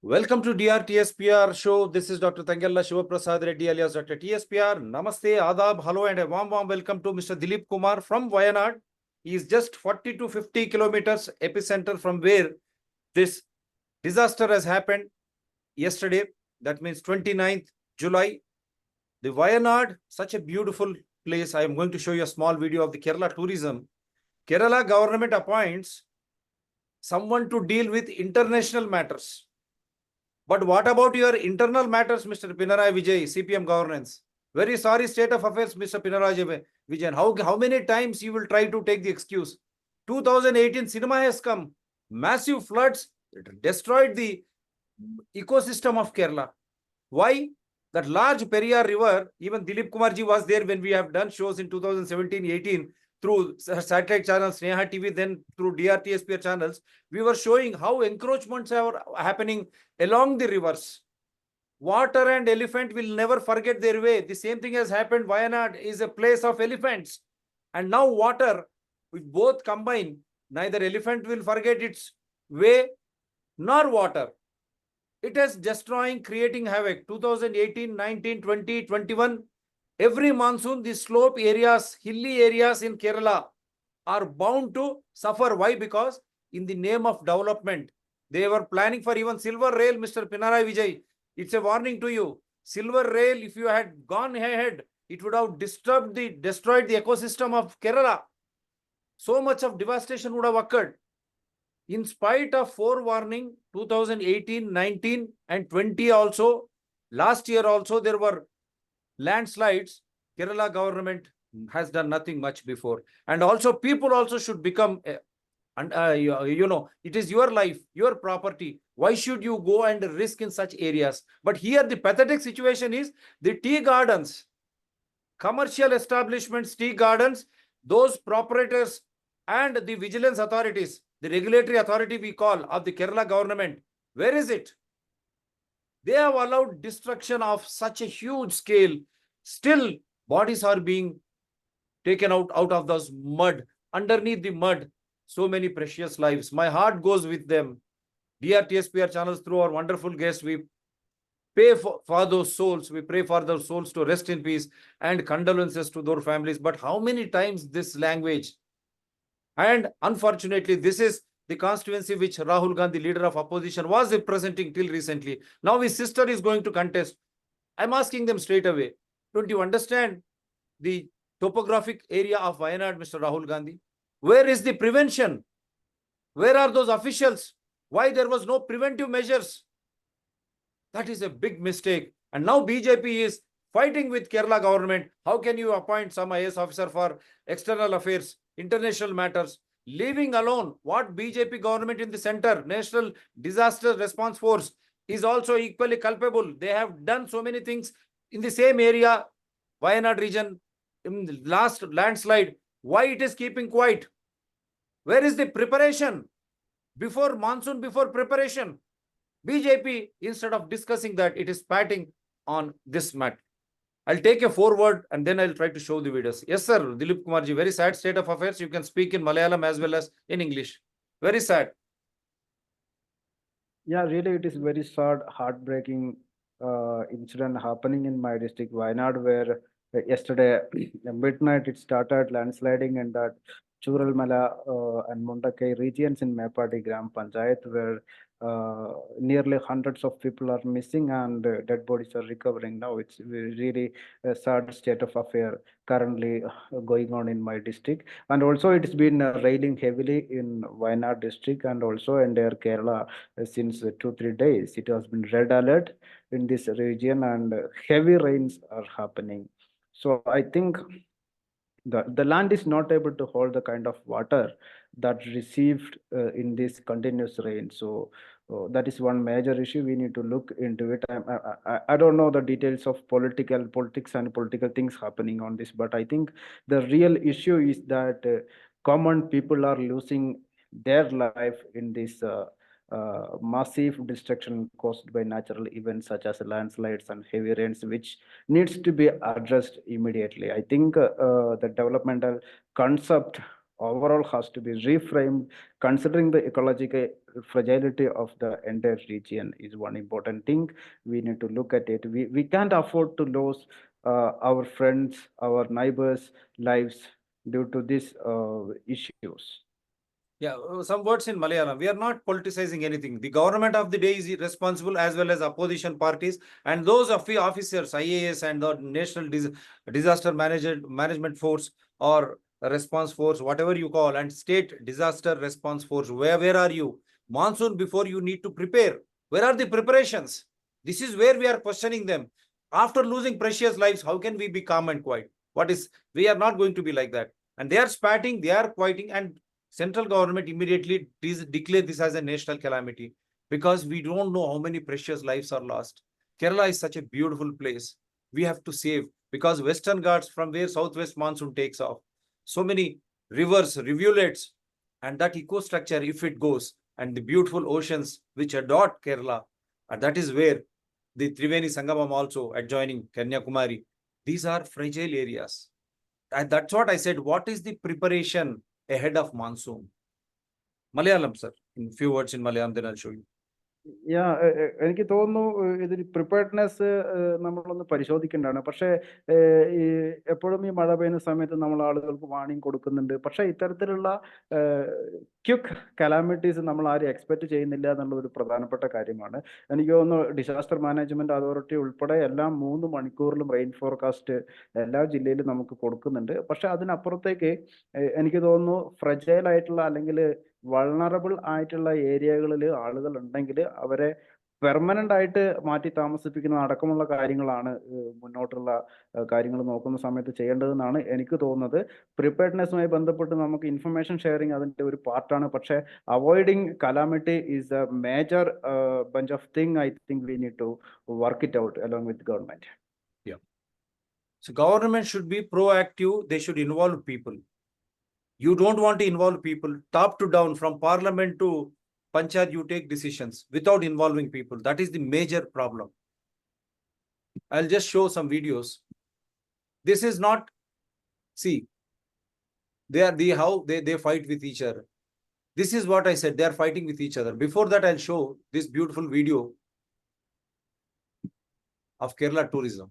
Welcome to DRTSPR show. This is Dr. Tangella Shivaprasad Reddy alias Dr. TSPR. Namaste, Adab, hello, and a warm welcome to Mr. Dileep Kumar from Wayanad. He is just 40 to 50 kilometers epicenter from where this disaster has happened yesterday. That means 29th July. The Wayanad, such a beautiful place. I am going to show you a small video of the Kerala tourism. Kerala government appoints someone to deal with international matters. But what about your internal matters, Mr. Pinarayi Vijay, CPM governance? Very sorry state of affairs, Mr. Pinarayi Vijayan. How many times you will try to take the excuse? 2018 cinema has come. Massive floods destroyed the ecosystem of Kerala. Why? That large Periyar river, even Dileep Kumarji was there when we have done shows in 2017-18 through satellite channels, Sneha TV, then through DRTSPR channels, we were showing how encroachments are happening along the rivers. Water and elephant will never forget their way. The same thing has happened. Wayanad is a place of elephants. And now water, with both combine, neither elephant will forget its way nor water. It is destroying, creating havoc. 2018, 19, 20, 21. Every monsoon, the slope areas, hilly areas in Kerala are bound to suffer. Why? Because in the name of development, they were planning for even silver rail, Mr. Pinarayi Vijay. It's a warning to you. Silver rail, if you had gone ahead, it would have destroyed the ecosystem of Kerala. So much of devastation would have occurred. In spite of forewarning, 2018, 19 and 20 also, last year also there were landslides. Kerala government has done nothing much before. And also people also should become, it is your life, your property. Why should you go and risk in such areas? But here the pathetic situation is the tea gardens, commercial establishments, tea gardens, those proprietors and the vigilance authorities, the regulatory authority we call of the Kerala government, where is it? They have allowed destruction of such a huge scale. Still, bodies are being taken out of those mud, underneath the mud. So many precious lives. My heart goes with them. DRTSPR channels, through our wonderful guests, we pay for those souls. We pray for those souls to rest in peace and condolences to their families. But how many times this language? And unfortunately, this is the constituency which Rahul Gandhi, leader of opposition, was representing till recently. Now his sister is going to contest. I'm asking them straight away, don't you understand the topographic area of Wayanad, Mr. Rahul Gandhi? Where is the prevention? Where are those officials? Why there was no preventive measures? That is a big mistake. And now BJP is fighting with Kerala government. How can you appoint some IAS officer for external affairs, international matters, leaving alone what BJP government in the center, National Disaster Response Force, is also equally culpable. They have done so many things in the same area, Wayanad region, in the last landslide. Why it is keeping quiet? Where is the preparation? Before monsoon, before preparation, BJP, instead of discussing that, it is patting on this matter. I'll take a forward and then I'll try to show the videos. Yes, sir, Dileep Kumarji, very sad state of affairs. You can speak in Malayalam as well as in English. Very sad. Yeah, really, it is very sad, heartbreaking incident happening in my district, Wayanad, where yesterday at midnight it started landsliding in that Churalmala and Mundakai regions in Mepadi Gram Panchayat, where nearly hundreds of people are missing and dead bodies are recovering now. It's really a sad state of affair currently going on in my district. And also it's been raining heavily in Wayanad district and also entire Kerala since 2-3 days. It has been red alert in this region and heavy rains are happening. So I think the land is not able to hold the kind of water that received in this continuous rain. So that is one major issue we need to look into it. I don't know the details of politics and political things happening on this, but I think the real issue is that common people are losing their life in this massive destruction caused by natural events such as landslides and heavy rains, which needs to be addressed immediately. I think the developmental concept overall has to be reframed, considering the ecological fragility of the entire region is one important thing. We need to look at it. We can't afford to lose our friends, our neighbors' lives due to these issues. Yeah, some words in Malayalam. We are not politicizing anything. The government of the day is responsible, as well as opposition parties and those of the officers, IAS and the National Disaster Management Force or Response Force, whatever you call, and State Disaster Response Force. Where are you? Monsoon before you need to prepare. Where are the preparations? This is where we are questioning them. After losing precious lives, how can we be calm and quiet? We are not going to be like that. And they are spatting, they are quieting, and central government immediately declare this as a national calamity because we don't know how many precious lives are lost. Kerala is such a beautiful place. We have to save because Western Ghats from where southwest monsoon takes off. So many rivers, rivulets, and that eco-structure, if it goes, and the beautiful oceans which dot Kerala, and that is where the Triveni Sangamam also adjoining Kanyakumari. These are fragile areas. And that's what I said. What is the preparation ahead of monsoon? Malayalam, sir. In few words in Malayalam, then I'll show you. എനിക്ക് തോന്നുന്നു ഇതിൽ preparedness നമ്മളൊന്ന് പരിശോധിക്കേണ്ടതാണ്. പക്ഷേ ഈ എപ്പോഴും ഈ മഴ പെയ്യുന്ന സമയത്ത് നമ്മൾ ആളുകൾക്ക് വാർണിംഗ് കൊടുക്കുന്നുണ്ട്. പക്ഷേ ഇത്തരത്തിലുള്ള ക്വിക്ക് കലാമിറ്റീസ് നമ്മൾ ആരും എക്സ്പെക്ട് ചെയ്യുന്നില്ല എന്നുള്ളതൊരു പ്രധാനപ്പെട്ട കാര്യമാണ്. എനിക്ക് തോന്നുന്നു ഡിസാസ്റ്റർ മാനേജ്മെന്റ് അതോറിറ്റി ഉൾപ്പെടെ എല്ലാ 3 മണിക്കൂറിലും റെയിൻ ഫോർകാസ്റ്റ് എല്ലാ ജില്ലയിലും നമുക്ക് കൊടുക്കുന്നുണ്ട്. പക്ഷെ അതിനപ്പുറത്തേക്ക് എനിക്ക് തോന്നുന്നു ഫ്രജൈൽ ആയിട്ടുള്ള അല്ലെങ്കിൽ വൾണറബിൾ ആയിട്ടുള്ള ഏരിയകളിൽ ആളുകൾ ഉണ്ടെങ്കിൽ അവരെ പെർമനന്റ് ആയിട്ട് മാറ്റി താമസിപ്പിക്കുന്ന അടക്കമുള്ള കാര്യങ്ങളാണ് മുന്നോട്ടുള്ള കാര്യങ്ങൾ നോക്കുന്ന സമയത്ത് ചെയ്യേണ്ടതെന്നാണ് എനിക്ക് തോന്നുന്നത്. പ്രിപ്പയർഡ്നെസ്സുമായി ബന്ധപ്പെട്ട് നമുക്ക് ഇൻഫർമേഷൻ ഷെയറിങ് അതിന്റെ ഒരു പാർട്ടാണ്. പക്ഷേ avoiding calamity is a major bunch of thing. I think we need to work it out along with government. So government should be proactive. They should involve people. You don't want to involve people top to down, from parliament to panchayat. You take decisions without involving people. That is the major problem. I'll just show some videos. This is not, see, how they fight with each other. This is what I said. They are fighting with each other. Before that, I'll show this beautiful video of Kerala tourism.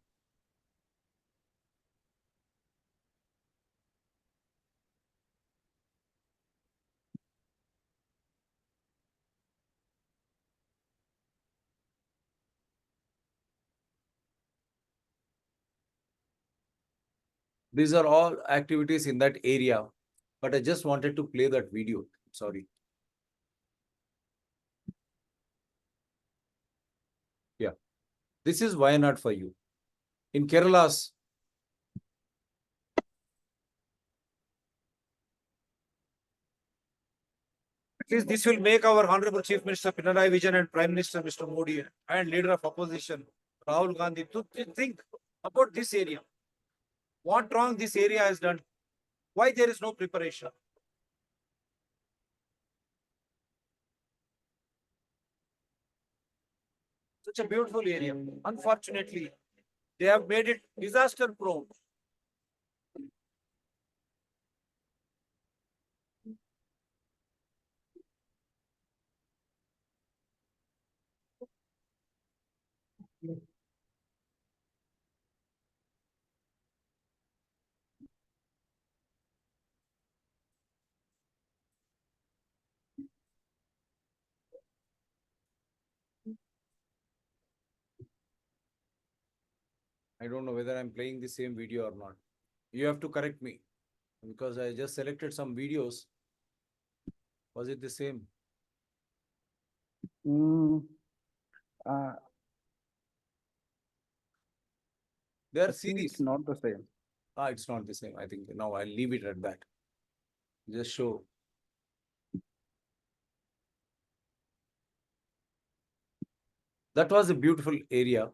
These are all activities in that area, but I just wanted to play that video. Sorry. Yeah. This is Wayanad for you. In Kerala's, at least this will make our Honorable Chief Minister Pinarayi Vijayan and Prime Minister Mr. Modi and Leader of Opposition Rahul Gandhi to think about this area. What wrong this area has done? Why there is no preparation? Such a beautiful area. Unfortunately, they have made it disaster prone. I don't know whether I'm playing the same video or not. You have to correct me because I just selected some videos. Was it the same? They are series. It's not the same. It's not the same. I think now I'll leave it at that. Just show. That was a beautiful area.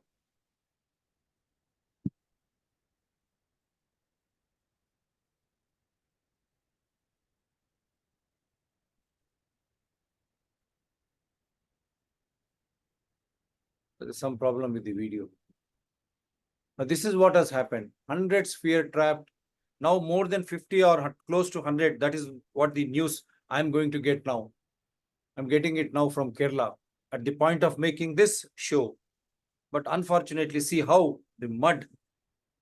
There is some problem with the video. Now, this is what has happened. Hundreds fear trapped. Now more than 50 or close to 100. That is what the news I'm going to get now. I'm getting it now from Kerala at the point of making this show. But unfortunately, see how the mud,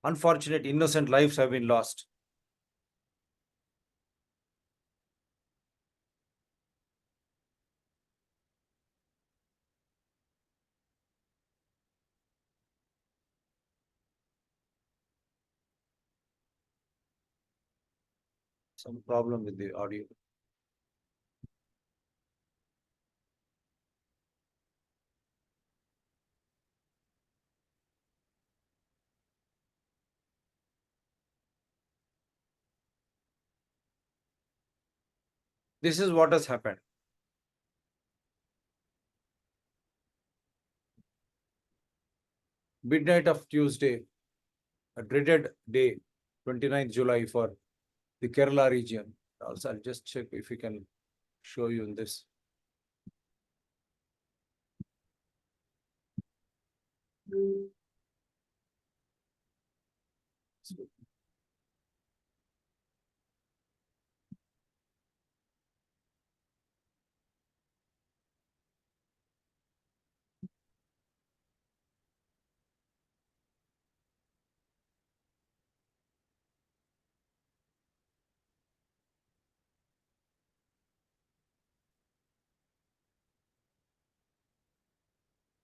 unfortunate innocent lives have been lost. Some problem with the audio. This is what has happened. Midnight of Tuesday, a dreaded day, 29th July for the Kerala region. Also, I'll just check if we can show you in this.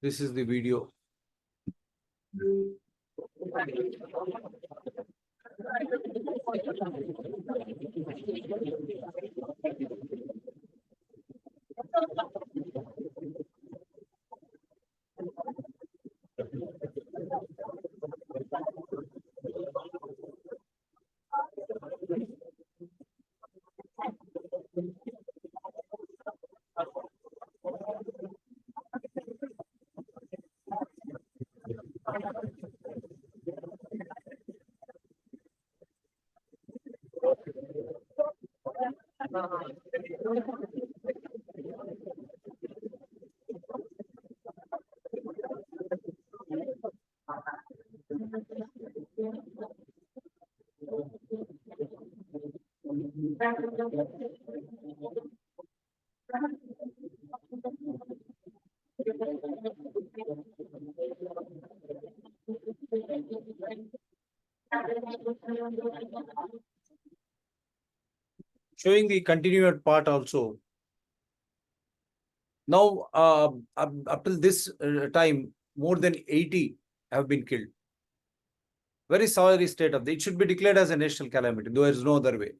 This is the video. Showing the continued part also. Now, up till this time, more than 80 have been killed. Very sorry state of it should be declared as a national calamity. There is no other way.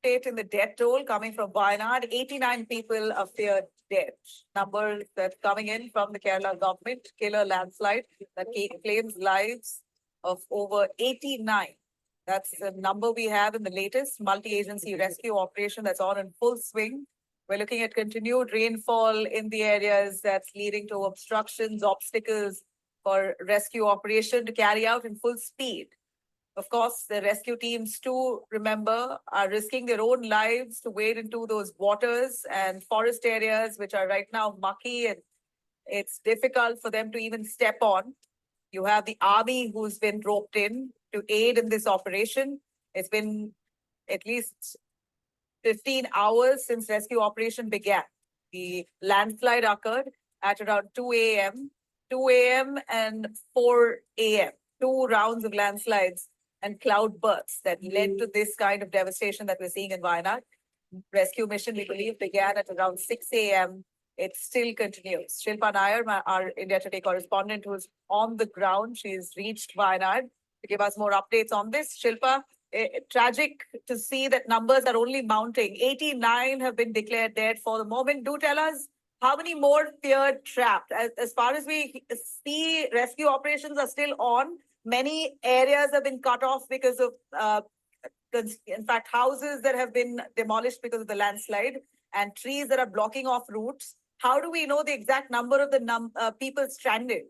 In the death toll coming from Wayanad, 89 people are feared dead. Number that's coming in from the Kerala government, killer landslide that claims lives of over 89. That's the number we have in the latest multi-agency rescue operation that's on in full swing. We're looking at continued rainfall in the areas that's leading to obstructions, obstacles for rescue operation to carry out in full speed. Of course, the rescue teams too, remember, are risking their own lives to wade into those waters and forest areas, which are right now mucky and it's difficult for them to even step on. You have the army who's been roped in to aid in this operation. It's been at least 15 hours since rescue operation began. The landslide occurred at around 2 a.m., 2 a.m. and 4 a.m., 2 rounds of landslides and cloud bursts that led to this kind of devastation that we're seeing in Wayanad. Rescue mission, we believe, began at around 6 a.m. It still continues. Shilpa Nair, our India Today correspondent who's on the ground, she's reached Wayanad to give us more updates on this. Shilpa, tragic to see that numbers are only mounting. 89 have been declared dead for the moment. Do tell us how many more feared trapped. As far as we see, rescue operations are still on. Many areas have been cut off because of, in fact, houses that have been demolished because of the landslide and trees that are blocking off routes. How do we know the exact number of the people stranded?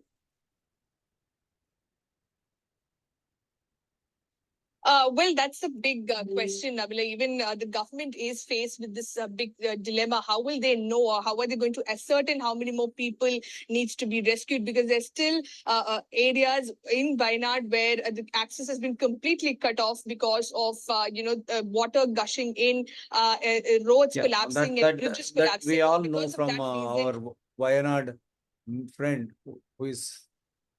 Well, that's the big question, Nabila. Even the government is faced with this big dilemma. How will they know, or how are they going to ascertain how many more people needs to be rescued? Because there's still areas in Wayanad where the access has been completely cut off because of water gushing in, roads Yeah, collapsing, and bridges that collapsing. we all And know because of from that reason, our Wayanad friend who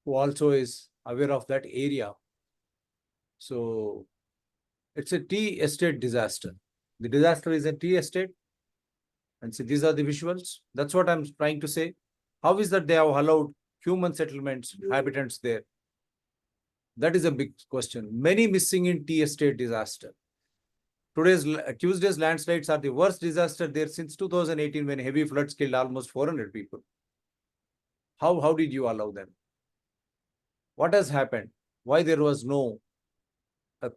also is aware of that area. So it's a tea estate disaster. The disaster is a tea estate. And see, these are the visuals. That's what I'm trying to say. How is that they have allowed human settlements, inhabitants there? That is a big question. Many missing in tea estate disaster. Tuesday's landslides are the worst disaster there since 2018 when heavy floods killed almost 400 people. How did you allow them? What has happened? Why there was no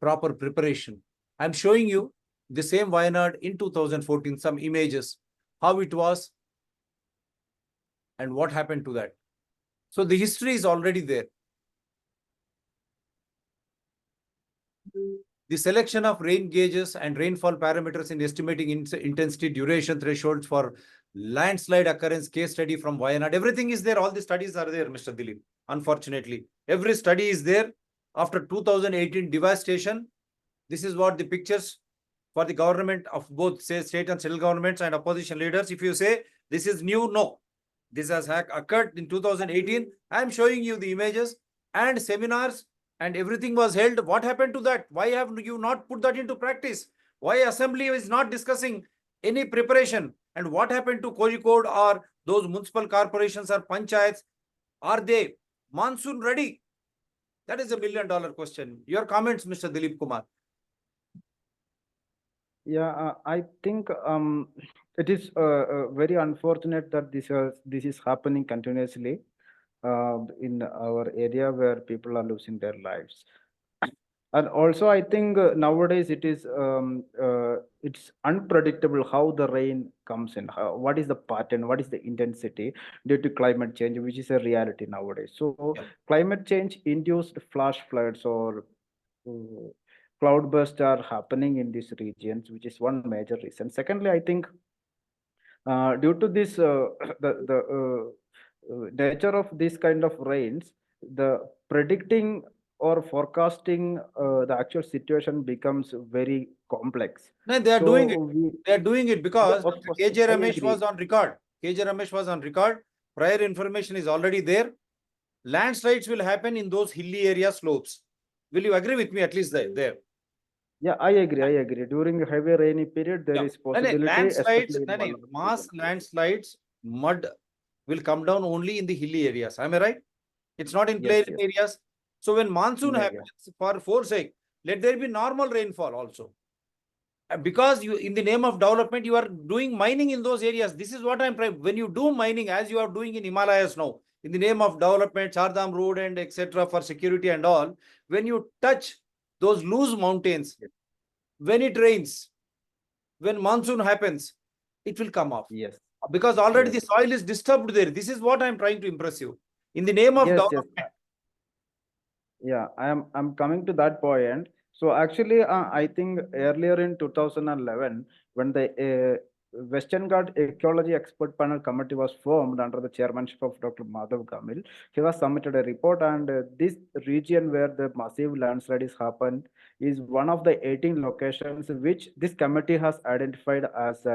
proper preparation? I'm showing you the same Wayanad in 2014, some images, how it was and what happened to that. So the history is already there. The selection of rain gauges and rainfall parameters in estimating intensity duration thresholds for landslide occurrence case study from Wayanad. Everything is there. All the studies are there, Mr. Dileep. Unfortunately, every study is there. After 2018 devastation, this is what the pictures for the government of both state and central governments and opposition leaders. If you say this is new, no. This has occurred in 2018. I am showing you the images and seminars and everything was held. What happened to that? Why have you not put that into practice? Why assembly is not discussing any preparation? And what happened to Kozhikode or those municipal corporations or panchayats? Are they monsoon ready? That is $1 million question. Your comments, Mr. Dileep Kumar. Yeah, I think it is very unfortunate that this is happening continuously in our area where people are losing their lives. And also, I think nowadays it's unpredictable how the rain comes in. What is the pattern? What is the intensity due to climate change, which is a reality nowadays. So, Yeah. climate change induced flash floods or cloudbursts are happening in these regions, which is one major reason. Secondly, I think due to this the nature of this kind of rains, the predicting or forecasting the actual situation becomes very complex. No, they are So doing it. They are doing it because of course, KJ I Ramesh agree. was on record. KJ Ramesh was on record. Prior information is already there. Landslides will happen in those hilly area slopes. Will you agree with me at least there? Yeah, I agree. I agree. During a heavy rainy period, there is possibility, Landslides, especially in one landslides, mud will come down only in the hilly areas. Am I right? It's not in plain Yes, yes. areas. So when monsoon Yeah, happens, for forsake, let there be normal rainfall also. Because you, in the name of development, you are doing mining in those areas. This is what I'm trying. When you do mining, as you are doing in Himalayas now, in the name of development, Chardham Road and etc. for security and all, when you touch those loose mountains, when it rains, when monsoon happens, it will come off. yes, Because already yes. the soil is disturbed there. This is what I'm trying to impress you. In the name of Yes, yes. development. Yeah, I'm coming to that point. So actually, I think earlier in 2011, when the Western Ghat Ecology Expert Panel Committee was formed under the chairmanship of Dr. Madhav Gamil, he has submitted a report, and this region where the massive landslide is happened is one of the 18 locations which this committee has identified as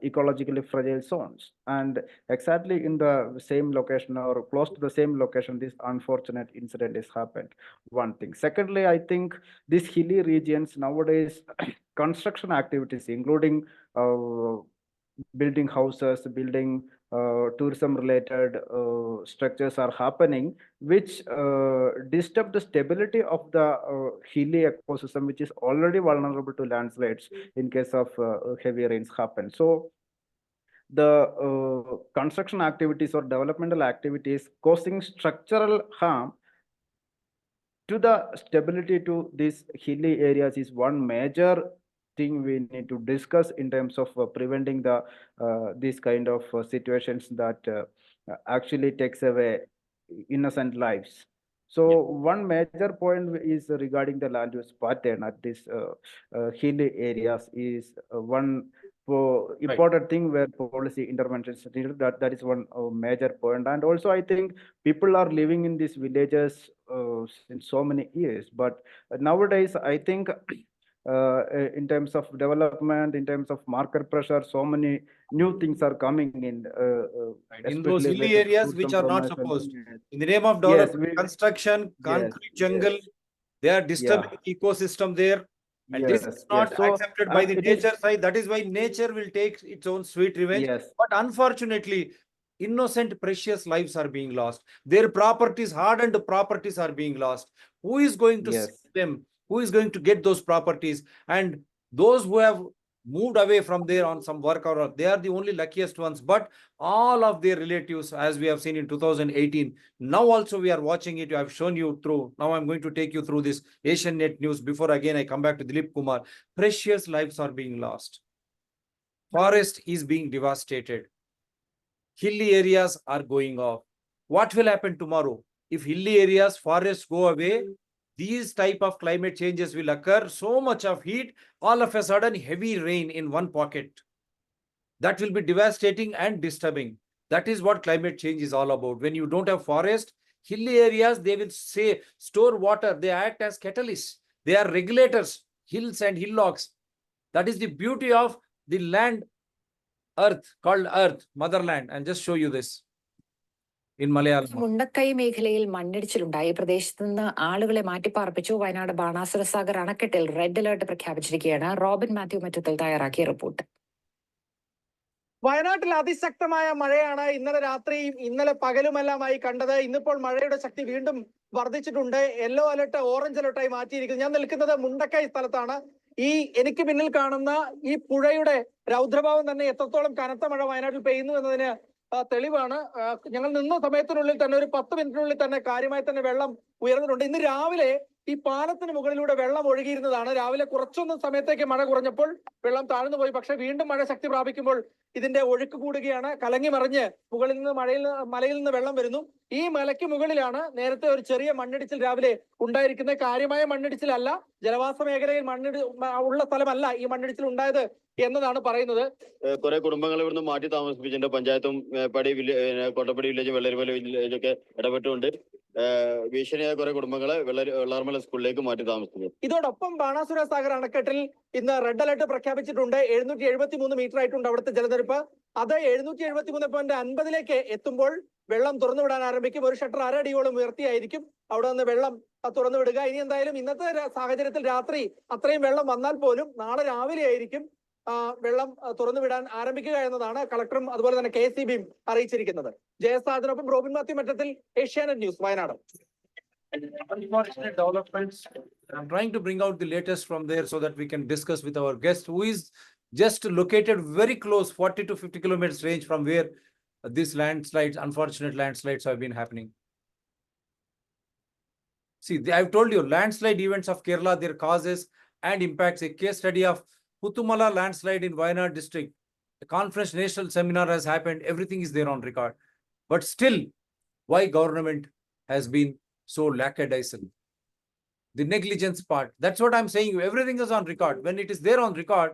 ecologically fragile zones. And exactly in the same location or close to the same location, this unfortunate incident has happened. One thing. Secondly, I think these hilly regions nowadays, construction activities, including building houses, building tourism related structures are happening, which disturb the stability of the hilly ecosystem, which is already vulnerable to landslides in case of heavy rains happen. So the construction activities or developmental activities causing structural harm to the stability to these hilly areas is one major thing we need to discuss in terms of preventing the these kind of situations that actually takes away innocent lives. So one major point is regarding the land use pattern at this hilly areas is one important thing where policy interventions are needed. That is one major point. And also I think people are living in these villages since so many years, but nowadays I think in terms of development, in terms of market pressure, so many new things are coming in, In those especially hilly related to areas food which are not compromise and supposed. things. In the name of Yes, development, construction, yes, concrete jungle, they are disturbing ecosystem there. And this is not yes. So accepted by the it is, nature side. That is why nature will take its own sweet revenge. yes, But unfortunately, innocent, precious lives are being lost. Their properties, hardened properties are being lost. Who is going to yes, save them? Who is going to get those properties? And those who have moved away from there on some work or they are the only luckiest ones. But all of their relatives, as we have seen in 2018, now also we are watching it. I've shown you through. Now I'm going to take you through this Asian Net News before again I come back to Dileep Kumar. Precious lives are being lost. Forest is being devastated. Hilly areas are going off. What will happen tomorrow? If hilly areas, forests go away, these type of climate changes will occur. So much of heat, all of a sudden heavy rain in one pocket. That will be devastating and disturbing. That is what climate change is all about. When you don't have forest, hilly areas, they will say store water. They act as catalysts. They are regulators, hills and hillocks. That is the beauty of the land, earth, called earth, motherland. And just show you this in Malayalam. Mundakkai മേഖലയിൽ മണ്ണിടിച്ചിലുണ്ടായി. പ്രദേശത്ത് നിന്ന് ആളുകളെ മാറ്റിപ്പാർപ്പിച്ചു. വയനാട് ബാണാസുര സാഗർ അണക്കെട്ടിൽ red alert പ്രഖ്യാപിച്ചിരിക്കുകയാണ്. Robin Mathew Mattathil തയ്യാറാക്കിയ report. വയനാട്ടിൽ അതിശക്തമായ മഴയാണ് ഇന്നലെ രാത്രിയും ഇന്നലെ പകലുമെല്ലാമായി കണ്ടത്. ഇന്നിപ്പോൾ മഴയുടെ ശക്തി വീണ്ടും വർദ്ധിച്ചിട്ടുണ്ട്. യെല്ലോ അലർട്ട് ഓറഞ്ച് അലർട്ടായി മാറ്റിയിരിക്കുന്നു. ഞാൻ നിൽക്കുന്നത് മുണ്ടക്കൈ സ്ഥലത്താണ്. എനിക്ക് പിന്നിൽ കാണുന്ന ഈ പുഴയുടെ രൗദ്രഭാവം തന്നെ എത്രത്തോളം കനത്ത മഴ വയനാട്ടിൽ പെയ്യുന്നു എന്നതിന് തെളിവാണ്. ഞങ്ങൾ നിന്ന സമയത്തിനുള്ളിൽ തന്നെ ഒരു 10 മിനിറ്റിനുള്ളിൽ തന്നെ കാര്യമായി തന്നെ വെള്ളം ഉയർന്നിട്ടുണ്ട്. ഇന്ന് രാവിലെ ഈ പാലത്തിന് മുകളിലൂടെ വെള്ളം ഒഴുകിയിരുന്നതാണ്. രാവിലെ കുറച്ചൊന്നും സമയത്തേക്ക് മഴ കുറഞ്ഞപ്പോൾ വെള്ളം താഴ്ന്നു പോയി. പക്ഷെ വീണ്ടും മഴ ശക്തി പ്രാപിക്കുമ്പോൾ ഇതിന്റെ ഒഴുക്ക് കൂടുകയാണ്. കലങ്ങി മറിഞ്ഞ് മുകളിൽ നിന്ന് മലയിൽ നിന്ന് വെള്ളം വരുന്നു. ഈ മലയ്ക്ക് മുകളിലാണ് നേരത്തെ ഒരു ചെറിയ മണ്ണിടിച്ചിൽ രാവിലെ ഉണ്ടായിരിക്കുന്നത്. കാര്യമായ മണ്ണിടിച്ചിലല്ല, ജനവാസ മേഖലയിൽ ഉള്ള സ്ഥലമല്ല ഈ മണ്ണിടിച്ചിൽ ഉണ്ടായത് എന്നതാണ് പറയുന്നത്. കുറെ കുടുംബങ്ങൾ ഇവിടുന്ന് മാറ്റി താമസിപ്പിച്ചിട്ടുണ്ട്. പഞ്ചായത്തും കോട്ടപ്പടി വില്ലേജ്, വെള്ളരിമല വില്ലേജൊക്കെ ഇടപെട്ടുകൊണ്ട് ഭീഷണിയായ കുറെ കുടുംബങ്ങളെ വെള്ളാർമല സ്കൂളിലേക്ക് മാറ്റി താമസിക്കുന്നു. ഇതോടൊപ്പം ബാണാസുര സാഗർ അണക്കെട്ടിൽ ഇന്ന് റെഡ് അലർട്ട് പ്രഖ്യാപിച്ചിട്ടുണ്ട്. 773 മീറ്റർ ആയിട്ടുണ്ട് അവിടുത്തെ ജലനിരപ്പ്. അത് 773.50 എത്തുമ്പോൾ വെള്ളം തുറന്നുവിടാൻ ആരംഭിക്കും. ഒരു ഷട്ടർ അരടിയോളം ഉയർത്തിയായിരിക്കും അവിടെ നിന്ന് വെള്ളം തുറന്നുവിടുക. ഇനി എന്തായാലും ഇന്നത്തെ സാഹചര്യത്തിൽ രാത്രി അത്രയും വെള്ളം വന്നാൽ പോലും നാളെ രാവിലെ ആയിരിക്കും വെള്ളം തുറന്നുവിടാൻ ആരംഭിക്കുക എന്നതാണ് കളക്ടറും അതുപോലെ തന്നെ KSEBയും അറിയിച്ചിരിക്കുന്നത്. ജയസാദിനൊപ്പം Robin Mathew Mattathil, Asianet news, Wayanad. Unfortunate developments. I'm trying to bring out the latest from there so that we can discuss with our guest, who is just located very close, 40 to 50 kilometers range from where these landslides, unfortunate landslides have been happening. See, I've told you, landslide events of Kerala, their causes and impacts. A case study of Puthumala landslide in Wayanad district. A conference national seminar has happened. Everything is there on record. But still, why government has been so lackadaisical? The negligence part. That's what I'm saying. Everything is on record. When it is there on record,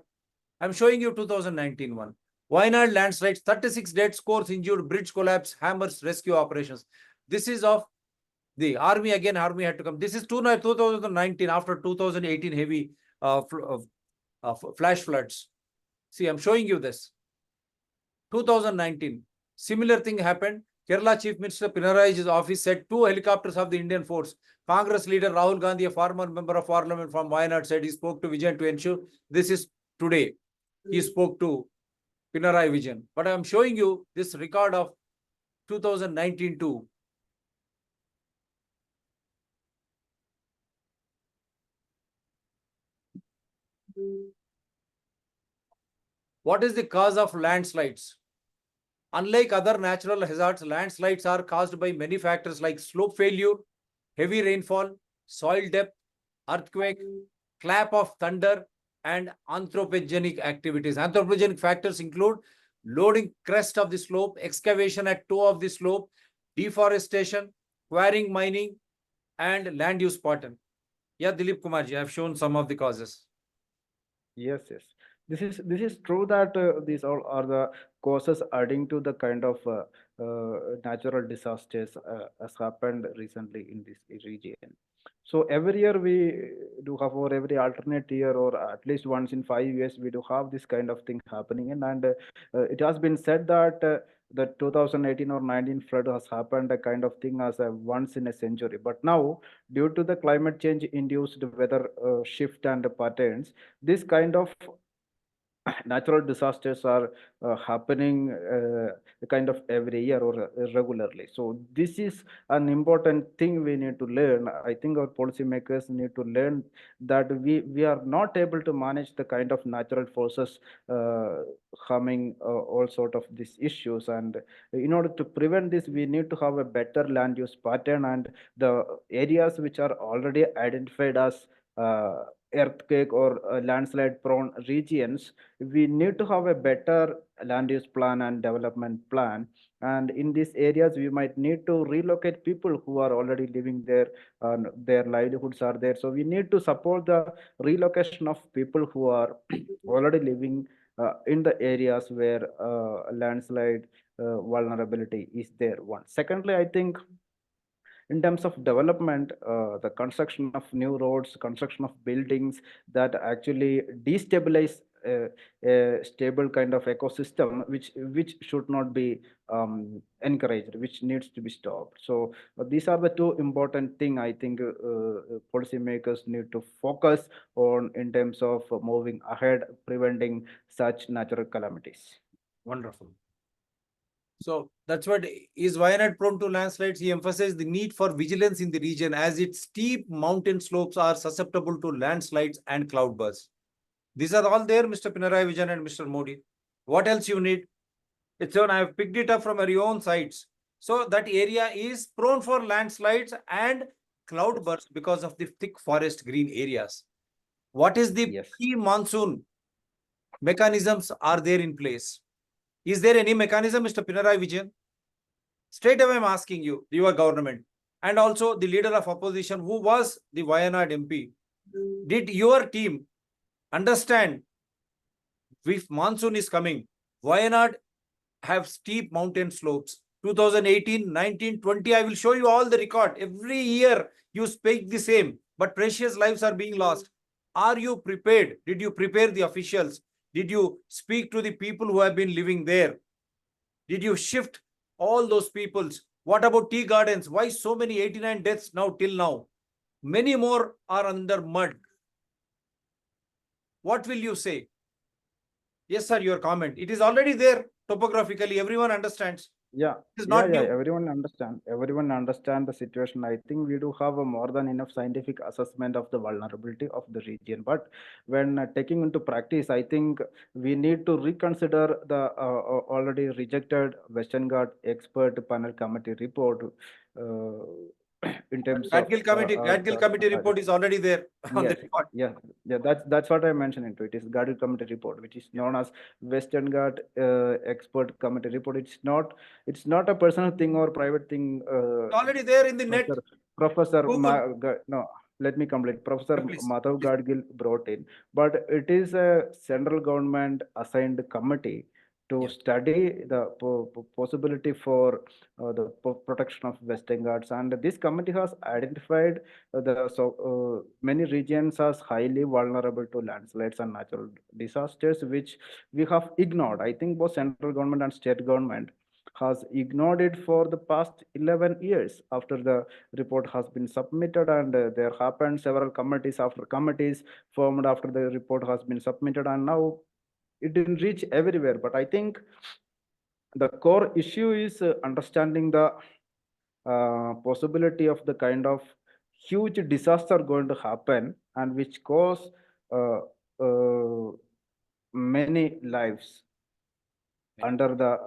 I'm showing you 2019 one. Wayanad landslides, 36 dead, scores injured, bridge collapse, hammers, rescue operations. This is of the army. Again, army had to come. This is 2019 after 2018 heavy flash floods. See, I'm showing you this. 2019, similar thing happened. Kerala Chief Minister Pinarai's office said 2 helicopters of the Indian force. Congress leader Rahul Gandhi, a former member of parliament from Wayanad, said he spoke to Vijayan to ensure. This is today. He spoke to Pinarai Vijayan. But I'm showing you this record of 2019 too. What is the cause of landslides? Unlike other natural hazards, landslides are caused by many factors like slope failure, heavy rainfall, soil depth, earthquake, clap of thunder, and anthropogenic activities. Anthropogenic factors include loading crest of the slope, excavation at toe of the slope, deforestation, quarrying, mining, and land use pattern. Yeah, Dileep Kumarji, I have shown some of the causes. Yes, yes. This is true that these all are the causes adding to the kind of natural disasters has happened recently in this region. So every year we do have, or every alternate year, or at least once in 5 years, we do have this kind of thing happening. And it has been said that the 2018 or 19 flood has happened a kind of thing as a once in a century. But now, due to the climate change induced weather shift and patterns, this kind of natural disasters are happening kind of every year or regularly. So this is an important thing we need to learn. I think our policymakers need to learn that we are not able to manage the kind of natural forces harming all sort of these issues. And in order to prevent this, we need to have a better land use pattern, and the areas which are already identified as earthquake or landslide prone regions, we need to have a better land use plan and development plan. And in these areas, we might need to relocate people who are already living there, their livelihoods are there. So we need to support the relocation of people who are already living in the areas where landslide vulnerability is there. One. Secondly, I think in terms of development, the construction of new roads, construction of buildings that actually destabilize a stable kind of ecosystem, which should not be encouraged, which needs to be stopped. So these are the two important thing I think policymakers need to focus on in terms of moving ahead, preventing such natural calamities. Wonderful. So that's what is Wayanad prone to landslides. He emphasized the need for vigilance in the region as its steep mountain slopes are susceptible to landslides and cloudbursts. These are all there, Mr. Pinarayi Vijayan and Mr. Modi. What else you need? It's on. I have picked it up from your own sites. So that area is prone for landslides and cloudbursts because of the thick forest green areas. What is the Yes. pre-monsoon mechanisms are there in place? Is there any mechanism, Mr. Pinarayi Vijayan? Straight away I'm asking you, your government, and also the leader of opposition who was the Wayanad MP. Did your team understand if monsoon is coming? Wayanad have steep mountain slopes. 2018, 19, 20, I will show you all the record. Every year you speak the same, but precious lives are being lost. Are you prepared? Did you prepare the officials? Did you speak to the people who have been living there? Did you shift all those peoples? What about tea gardens? Why so many 89 deaths now till now? Many more are under mud. What will you say? Yes, sir, your comment. It is already there topographically. Everyone understands. Yeah, It is not new. everyone understand. Everyone understand the situation. I think we do have a more than enough scientific assessment of the vulnerability of the region. But when taking into practice, I think we need to reconsider the already rejected Western Ghat expert panel committee report in terms of Gadgil committee report is already there on the yes, record. yeah. That's what I mentioned into it. It is Gadgil committee report, which is known as Western Ghat expert committee report. It's not a personal thing or private thing. It's already there in the net. Professor Google. no, let me complete. Professor Please. Madhav Gadgil brought in, but it is a central government assigned committee to study the possibility for the protection of Western Ghats, and this committee has identified many regions as highly vulnerable to landslides and natural disasters, which we have ignored. I think both central government and state government has ignored it for the past 11 years after the report has been submitted, and there happened several committees after committees formed after the report has been submitted, and now it didn't reach everywhere. But I think the core issue is understanding the possibility of the kind of huge disaster going to happen, and which cause uh, many lives under the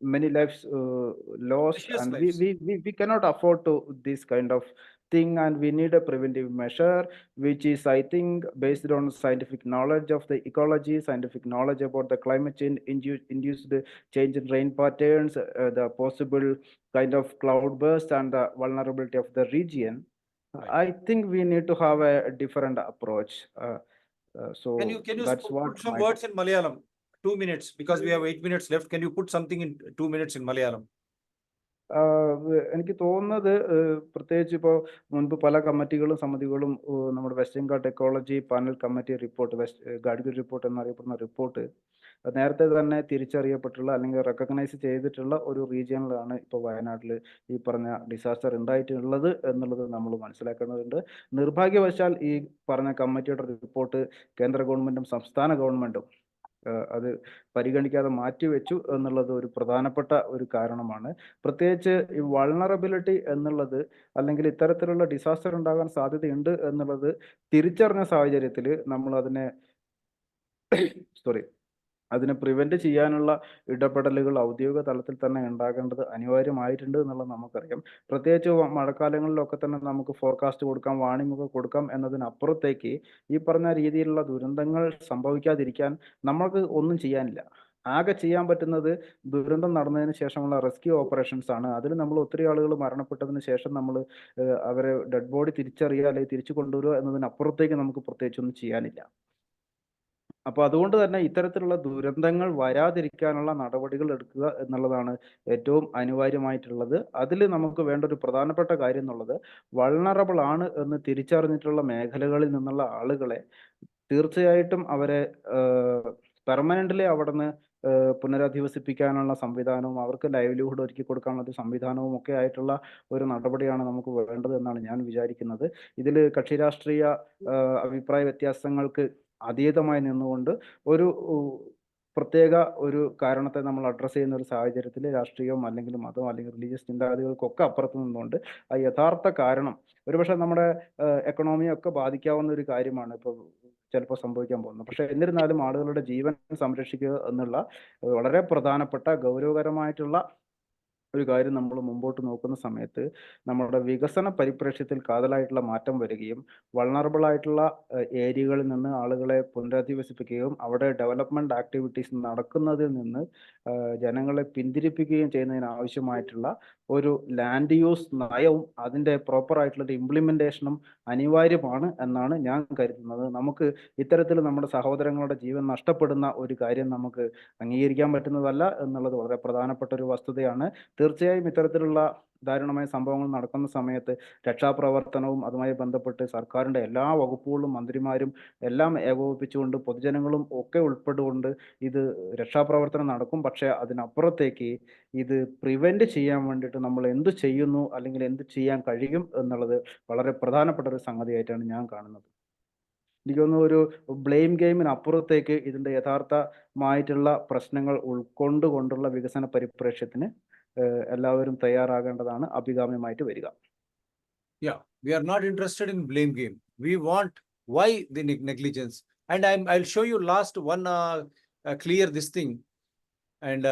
many lives lost, Precious and lives. we cannot afford to this kind of thing, and we need a preventive measure, which is, I think, based on scientific knowledge of the ecology, scientific knowledge about the climate change induced change in rain patterns, the possible kind of cloud burst, and the vulnerability of the region. Right. I think we need to have a different approach. So Can you that's what put some my- words in Malayalam? 2 minutes, because we have 8 minutes left. Can you put something in 2 minutes in Malayalam? എനിക്ക് തോന്നുന്നത് പ്രത്യേകിച്ച് ഇപ്പോൾ മുൻപ് പല കമ്മിറ്റികളും സമിതികളും നമ്മുടെ western ghat ecology panel committee report, Gadgil report എന്നറിയപ്പെടുന്ന report നേരത്തെ തന്നെ തിരിച്ചറിയപ്പെട്ടുള്ള അല്ലെങ്കിൽ റെക്കഗ്നൈസ് ചെയ്തിട്ടുള്ള ഒരു റീജിയനിലാണ് ഇപ്പോൾ വയനാട്ടിൽ ഈ പറഞ്ഞ ഡിസാസ്റ്റർ ഉണ്ടായിട്ടുള്ളത് എന്നുള്ളത് നമ്മൾ മനസ്സിലാക്കേണ്ടതുണ്ട്. നിർഭാഗ്യവശാൽ ഈ പറഞ്ഞ കമ്മിറ്റിയുടെ റിപ്പോർട്ട് കേന്ദ്ര ഗവൺമെന്റും സംസ്ഥാന ഗവൺമെന്റും അത് പരിഗണിക്കാതെ മാറ്റിവെച്ചു എന്നുള്ളത് ഒരു പ്രധാനപ്പെട്ട ഒരു കാരണമാണ്. പ്രത്യേകിച്ച് ഈ വൾണറബിലിറ്റി എന്നുള്ളത് അല്ലെങ്കിൽ ഇത്തരത്തിലുള്ള ഡിസാസ്റ്റർ ഉണ്ടാകാൻ സാധ്യതയുണ്ട് എന്നുള്ളത് തിരിച്ചറിഞ്ഞ സാഹചര്യത്തിൽ നമ്മൾ അതിനെ പ്രിവെന്റ് ചെയ്യാനുള്ള ഇടപെടലുകൾ ഔദ്യോഗിക തലത്തിൽ തന്നെ ഉണ്ടാകേണ്ടത് അനിവാര്യമായിട്ടുണ്ട് എന്നുള്ളത് നമുക്കറിയാം. പ്രത്യേകിച്ച് മഴക്കാലങ്ങളിലൊക്കെ തന്നെ നമുക്ക് ഫോർകാസ്റ്റ് കൊടുക്കാം, വാണിംഗ് ഒക്കെ കൊടുക്കാം എന്നതിനപ്പുറത്തേക്ക് ഈ പറഞ്ഞ രീതിയിലുള്ള ദുരന്തങ്ങൾ സംഭവിക്കാതിരിക്കാൻ നമ്മൾക്ക് ഒന്നും ചെയ്യാനില്ല. ആകെ ചെയ്യാൻ പറ്റുന്നത് ദുരന്തം നടന്നതിന് ശേഷമുള്ള റെസ്ക്യൂ ഓപ്പറേഷൻസ് ആണ്. അതിൽ നമ്മൾ ഒത്തിരി ആളുകൾ മരണപ്പെട്ടതിന് ശേഷം നമ്മൾ അവരെ ഡെഡ് ബോഡി തിരിച്ചറിയുക അല്ലെങ്കിൽ തിരിച്ചു കൊണ്ടുവരിക എന്നതിനപ്പുറത്തേക്ക് നമുക്ക് പ്രത്യേകിച്ചൊന്നും ചെയ്യാനില്ല. അപ്പോൾ അതുകൊണ്ട് തന്നെ ഇത്തരത്തിലുള്ള ദുരന്തങ്ങൾ വരാതിരിക്കാനുള്ള നടപടികൾ എടുക്കുക എന്നുള്ളതാണ് ഏറ്റവും അനിവാര്യമായിട്ടുള്ളത്. അതിൽ നമുക്ക് വേണ്ട ഒരു പ്രധാനപ്പെട്ട കാര്യം എന്നുള്ളത് വൾണറബിൾ ആണ് എന്ന് തിരിച്ചറിഞ്ഞിട്ടുള്ള മേഖലകളിൽ നിന്നുള്ള ആളുകളെ തീർച്ചയായിട്ടും അവരെ പെർമനന്റ്ലി അവിടുന്ന് പുനരധിവസിപ്പിക്കാനുള്ള സംവിധാനവും അവർക്ക് ലൈവ്ലിഹുഡ് ഒരുക്കി കൊടുക്കാനുള്ള ഒരു സംവിധാനവും ഒക്കെ ആയിട്ടുള്ള ഒരു നടപടിയാണ് നമുക്ക് വേണ്ടത് എന്നാണ് ഞാൻ വിചാരിക്കുന്നത്. ഇതിൽ കക്ഷി രാഷ്ട്രീയ അഭിപ്രായ വ്യത്യാസങ്ങൾക്ക് അതീതമായി നിന്നുകൊണ്ട് ഒരു പ്രത്യേക ഒരു കാരണത്തെ നമ്മൾ അഡ്രസ്സ് ചെയ്യുന്ന ഒരു സാഹചര്യത്തിൽ രാഷ്ട്രീയവും അല്ലെങ്കിൽ മതവും അല്ലെങ്കിൽ റിലീജിയസ് ചിന്താഗതികൾക്കൊക്കെ അപ്പുറത്ത് നിന്നുകൊണ്ട് ആ യഥാർത്ഥ കാരണം ഒരുപക്ഷെ നമ്മുടെ എക്കണോമിയൊക്കെ ബാധിക്കാവുന്ന ഒരു കാര്യമാണ് ഇപ്പോൾ ചിലപ്പോൾ സംഭവിക്കാൻ പോകുന്നത്. പക്ഷെ എന്നിരുന്നാലും ആളുകളുടെ ജീവൻ സംരക്ഷിക്കുക എന്നുള്ള വളരെ പ്രധാനപ്പെട്ട ഗൗരവകരമായിട്ടുള്ള ഒരു കാര്യം നമ്മൾ മുമ്പോട്ട് നോക്കുന്ന സമയത്ത് നമ്മുടെ വികസന പരിപ്രേക്ഷ്യത്തിൽ കാതലായിട്ടുള്ള മാറ്റം വരികയും വൾണറബിൾ ആയിട്ടുള്ള ഏരിയകളിൽ നിന്ന് ആളുകളെ പുനരധിവസിപ്പിക്കുകയും അവിടെ ഡെവലപ്മെന്റ് ആക്ടിവിറ്റീസ് നടക്കുന്നതിൽ നിന്ന് ജനങ്ങളെ പിന്തിരിപ്പിക്കുകയും ചെയ്യുന്നതിന് ആവശ്യമായിട്ടുള്ള ഒരു ലാൻഡ് യൂസ് നയവും അതിൻ്റെ പ്രോപ്പർ ആയിട്ടുള്ള ഒരു ഇംപ്ലിമെന്റേഷനും അനിവാര്യമാണ് എന്നാണ് ഞാൻ കരുതുന്നത്. നമുക്ക് ഇത്തരത്തിൽ നമ്മുടെ സഹോദരങ്ങളുടെ ജീവൻ നഷ്ടപ്പെടുന്ന ഒരു കാര്യം നമുക്ക് അംഗീകരിക്കാൻ പറ്റുന്നതല്ല എന്നുള്ളത് വളരെ പ്രധാനപ്പെട്ട ഒരു വസ്തുതയാണ്. തീർച്ചയായും ഇത്തരത്തിലുള്ള ദാരുണമായ സംഭവങ്ങൾ നടക്കുന്ന സമയത്ത് രക്ഷാപ്രവർത്തനവും അതുമായി ബന്ധപ്പെട്ട് സർക്കാരിൻ്റെ എല്ലാ വകുപ്പുകളും മന്ത്രിമാരും എല്ലാം ഏകോപിപ്പിച്ചുകൊണ്ട് പൊതുജനങ്ങളും ഒക്കെ ഉൾപ്പെട്ടുകൊണ്ട് ഇത് രക്ഷാപ്രവർത്തനം നടക്കും. പക്ഷേ അതിനപ്പുറത്തേക്ക് ഇത് പ്രിവെന്റ് ചെയ്യാൻ വേണ്ടിയിട്ട് നമ്മൾ എന്ത് ചെയ്യുന്നു അല്ലെങ്കിൽ എന്ത് ചെയ്യാൻ കഴിയും എന്നുള്ളത് വളരെ പ്രധാനപ്പെട്ട ഒരു സംഗതിയായിട്ടാണ് ഞാൻ കാണുന്നത്. എനിക്കൊന്ന് ഒരു ബ്ലെയിം ഗെയിമിനപ്പുറത്തേക്ക് ഇതിൻ്റെ യഥാർത്ഥമായിട്ടുള്ള പ്രശ്നങ്ങൾ ഉൾക്കൊണ്ടുകൊണ്ടുള്ള വികസന പരിപ്രേക്ഷ്യത്തിന് എല്ലാവരും തയ്യാറാകേണ്ടതാണ് അഭികാമ്യമായിട്ട് വരിക. Yeah, we are not interested in blame game. We want why the negligence. And I'll show you last one clear this thing, and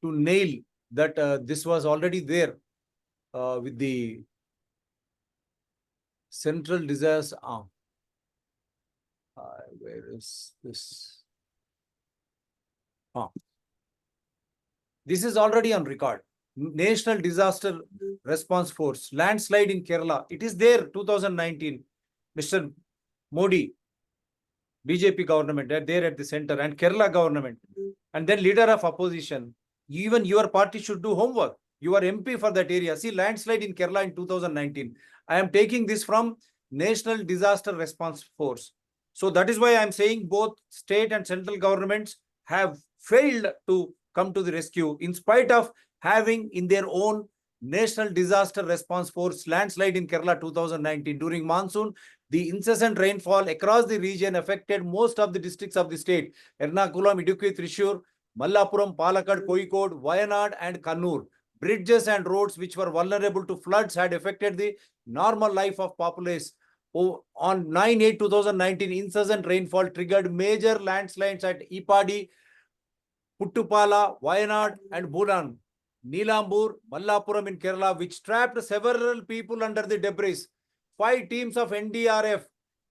to nail that this was already there with the central disaster. Where is this? This is already on record. National Disaster Response Force, landslide in Kerala. It is there, 2019. Mr. Modi, BJP government, they're there at the center, and Kerala government. And then leader of opposition. Even your party should do homework. You are MP for that area. See, landslide in Kerala in 2019. I am taking this from National Disaster Response Force. So that is why I am saying both state and central governments have failed to come to the rescue in spite of having in their own National Disaster Response Force landslide in Kerala 2019. During monsoon, the incessant rainfall across the region affected most of the districts of the state. Ernakulam, Idukki, Thrissur, Mallapuram, Palakkad, Kozhikode, Wayanad and Kannur. Bridges and roads which were vulnerable to floods had affected the normal life of populace. On 9/8/2019, incessant rainfall triggered major landslides at Ipadi, Puttupala, Wayanad and Bulan. Neelambur, Mallapuram in Kerala, which trapped several people under the debris. 5 teams of NDRF.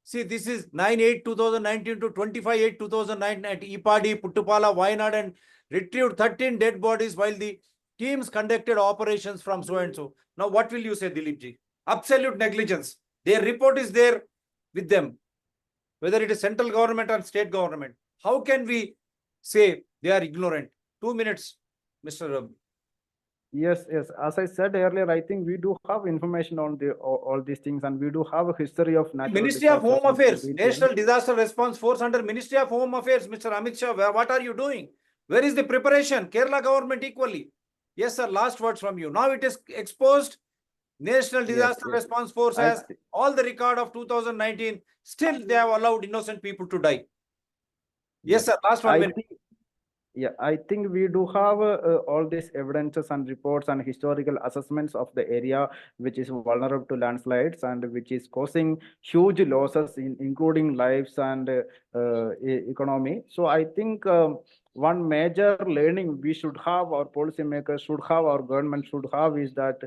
See, this is 9/8/2019 to 25/8/2019 at Ipadi, Puttupala, Wayanad, and retrieved 13 dead bodies while the teams conducted operations from so and so. Now, what will you say, Dileep ji? Absolute negligence. Their report is there with them, whether it is central government or state government. How can we say they are ignorant? 2 minutes, Mr. Yes, yes. As I said earlier, I think we do have information on all these things, and we do have a history of natural Ministry of Home disasters in Affairs, the region. National Disaster Response Force under Ministry of Home Affairs, Mr. Amit Shah, what are you doing? Where is the preparation? Kerala government equally. Yes, sir, last words from you. Now it is exposed. National Yes, Disaster yes. Response Force I has thi- all the record of 2019. Still, they have allowed innocent people to die. Yes, sir, last 1 I minute. think, yeah, I think we do have all these evidences and reports and historical assessments of the area which is vulnerable to landslides and which is causing huge losses including lives and economy. So I think one major learning we should have, our policymakers should have, our government should have, is that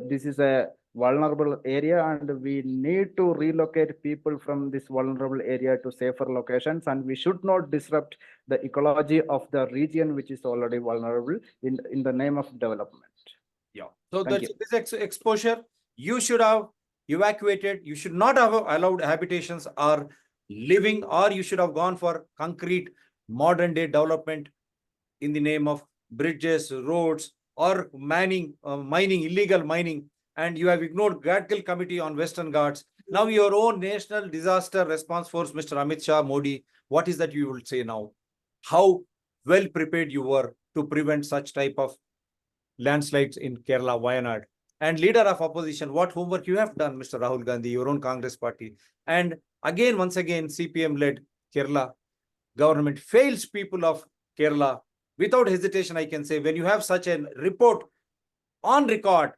this is a vulnerable area and we need to relocate people from this vulnerable area to safer locations, and we should not disrupt the ecology of the region which is already vulnerable in the name of development. Yeah. So Thank that's this exposure. You should have evacuated. You should not have allowed habitations or living, or you should have gone for concrete modern day development in the name of bridges, roads, or mining, illegal mining. And you have ignored GADGIL Committee on Western Ghats. Now your own National Disaster Response Force, Mr. Amit Shah Modi, what is that you will say now? How well prepared you were to prevent such type of landslides in Kerala, Wayanad? And leader of opposition, what homework you have done, Mr. Rahul Gandhi, your own Congress party? And again, once again, CPM-led Kerala government fails people of Kerala. Without hesitation, I can say, when you have such a report on record,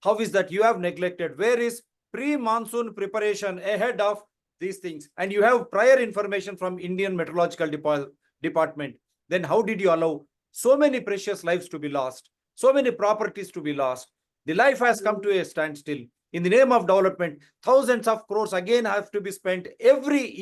how is that you have neglected? Where is pre-monsoon preparation ahead of these things? And you have prior information from Indian Meteorological Department. Then how did you allow so many precious lives to be lost? So many properties to be lost? The life has come to a standstill. In the name of development, thousands of crores again have to be spent every year.